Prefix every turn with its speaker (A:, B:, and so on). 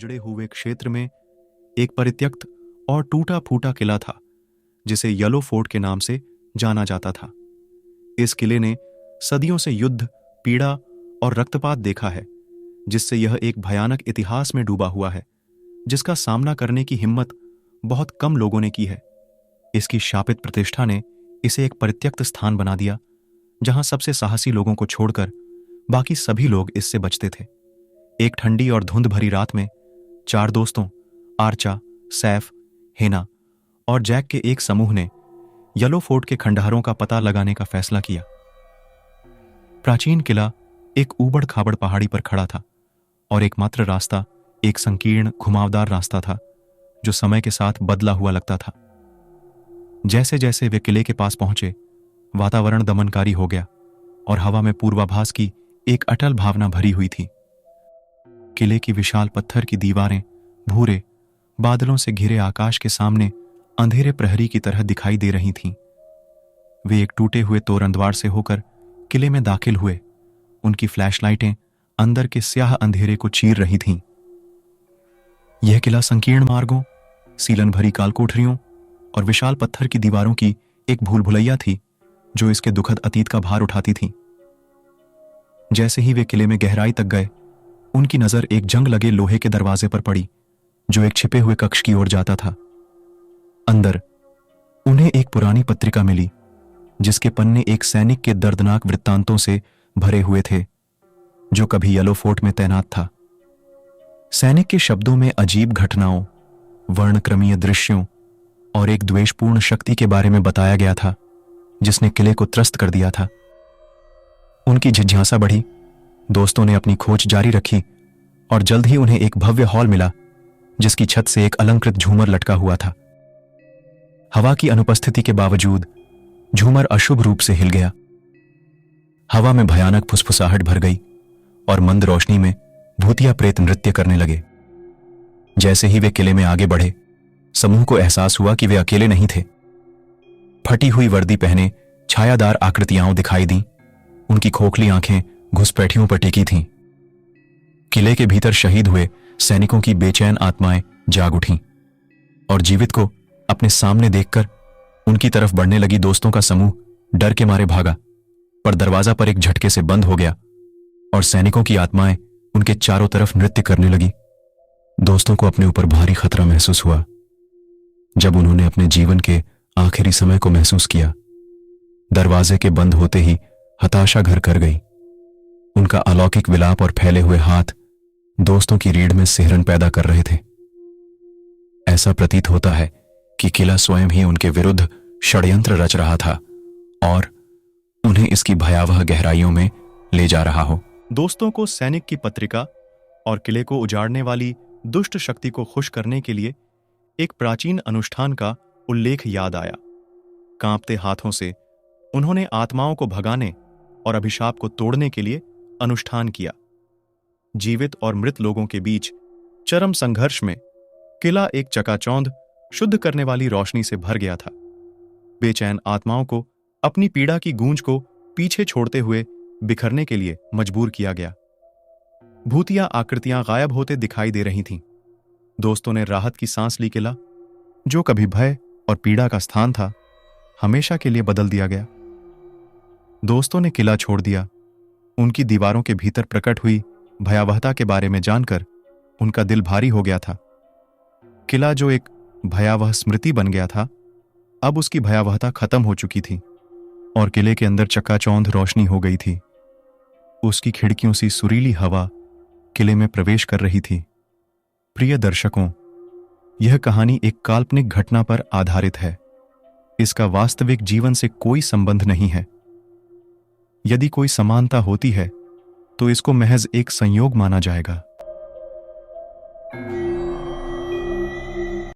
A: उजड़े हुए क्षेत्र में एक परित्यक्त और टूटा फूटा किला था जिसे येलो फोर्ट के नाम से जाना जाता था। इस किले ने सदियों से युद्ध, पीड़ा और रक्तपात देखा है, जिससे यह एक भयानक इतिहास में डूबा हुआ है जिसका सामना करने की हिम्मत बहुत कम लोगों ने की है। इसकी शापित प्रतिष्ठा ने इसे एक परित्यक्त स्थान बना दिया जहां सबसे साहसी लोगों को छोड़कर बाकी सभी लोग इससे बचते थे। एक ठंडी और धुंध भरी रात में 4 दोस्तों आर्चा, सैफ, हेना और जैक के एक समूह ने येलो फोर्ट के खंडहरों का पता लगाने का फैसला किया। प्राचीन किला एक ऊबड़ खाबड़ पहाड़ी पर खड़ा था और एकमात्र रास्ता एक संकीर्ण घुमावदार रास्ता था जो समय के साथ बदला हुआ लगता था। जैसे जैसे वे किले के पास पहुंचे, वातावरण दमनकारी हो गया और हवा में पूर्वाभास की एक अटल भावना भरी हुई थी। किले की विशाल पत्थर की दीवारें भूरे बादलों से घिरे आकाश के सामने अंधेरे प्रहरी की तरह दिखाई दे रही थीं। वे एक टूटे हुए तोरंद्वार से होकर किले में दाखिल हुए। उनकी फ्लैशलाइटें अंदर के स्याह अंधेरे को चीर रही थीं। यह किला संकीर्ण मार्गों, सीलन भरी कालकोठरियों और विशाल पत्थर की दीवारों की एक भूल भुलैया थी जो इसके दुखद अतीत का भार उठाती थी। जैसे ही वे किले में गहराई तक गए, उनकी नजर एक जंग लगे लोहे के दरवाजे पर पड़ी जो एक छिपे हुए कक्ष की ओर जाता था। अंदर उन्हें एक पुरानी पत्रिका मिली जिसके पन्ने एक सैनिक के दर्दनाक वृत्तांतों से भरे हुए थे जो कभी येलो फोर्ट में तैनात था। सैनिक के शब्दों में अजीब घटनाओं, वर्णक्रमीय दृश्यों और एक द्वेषपूर्ण शक्ति के बारे में बताया गया था जिसने किले को त्रस्त कर दिया था। उनकी जिज्ञासा बढ़ी। दोस्तों ने अपनी खोज जारी रखी और जल्द ही उन्हें एक भव्य हॉल मिला जिसकी छत से एक अलंकृत झूमर लटका हुआ था। हवा की अनुपस्थिति के बावजूद झूमर अशुभ रूप से हिल गया। हवा में भयानक फुसफुसाहट भर गई और मंद रोशनी में भूतिया प्रेत नृत्य करने लगे। जैसे ही वे किले में आगे बढ़े, समूह को एहसास हुआ कि वे अकेले नहीं थे। फटी हुई वर्दी पहने छायादार आकृतियां दिखाई दी। उनकी खोखली आंखें घुसपैठियों पर टिकी थीं। किले के भीतर शहीद हुए सैनिकों की बेचैन आत्माएं जाग उठीं और जीवित को अपने सामने देखकर उनकी तरफ बढ़ने लगी दोस्तों का समूह डर के मारे भागा, पर दरवाजा पर एक झटके से बंद हो गया और सैनिकों की आत्माएं उनके चारों तरफ नृत्य करने लगी। दोस्तों को अपने ऊपर भारी खतरा महसूस हुआ जब उन्होंने अपने जीवन के आखिरी समय को महसूस किया। दरवाजे के बंद होते ही हताशा घर कर गई। उनका अलौकिक विलाप और फैले हुए हाथ दोस्तों की रीढ़ में सिहरन पैदा कर रहे थे। ऐसा प्रतीत होता है कि किला स्वयं ही उनके विरुद्ध षड्यंत्र रच रहा था और उन्हें इसकी भयावह गहराइयों में ले जा रहा हो। दोस्तों को सैनिक की पत्रिका और किले को उजाड़ने वाली दुष्ट शक्ति को खुश करने के लिए एक प्राचीन अनुष्ठान का उल्लेख याद आया। कांपते हाथों से उन्होंने आत्माओं को भगाने और अभिशाप को तोड़ने के लिए अनुष्ठान किया। जीवित और मृत लोगों के बीच चरम संघर्ष में किला एक चकाचौंध शुद्ध करने वाली रोशनी से भर गया था। बेचैन आत्माओं को अपनी पीड़ा की गूंज को पीछे छोड़ते हुए बिखरने के लिए मजबूर किया गया। भूतिया आकृतियां गायब होते दिखाई दे रही थीं। दोस्तों ने राहत की सांस ली। किला जो कभी भय और पीड़ा का स्थान था, हमेशा के लिए बदल दिया गया। दोस्तों ने किला छोड़ दिया। उनकी दीवारों के भीतर प्रकट हुई भयावहता के बारे में जानकर उनका दिल भारी हो गया था। किला जो एक भयावह स्मृति बन गया था, अब उसकी भयावहता खत्म हो चुकी थी और किले के अंदर चकाचौंध रोशनी हो गई थी। उसकी खिड़कियों से सुरीली हवा किले में प्रवेश कर रही थी। प्रिय दर्शकों, यह कहानी एक काल्पनिक घटना पर आधारित है। इसका वास्तविक जीवन से कोई संबंध नहीं है। यदि कोई समानता होती है तो इसको महज एक संयोग माना जाएगा।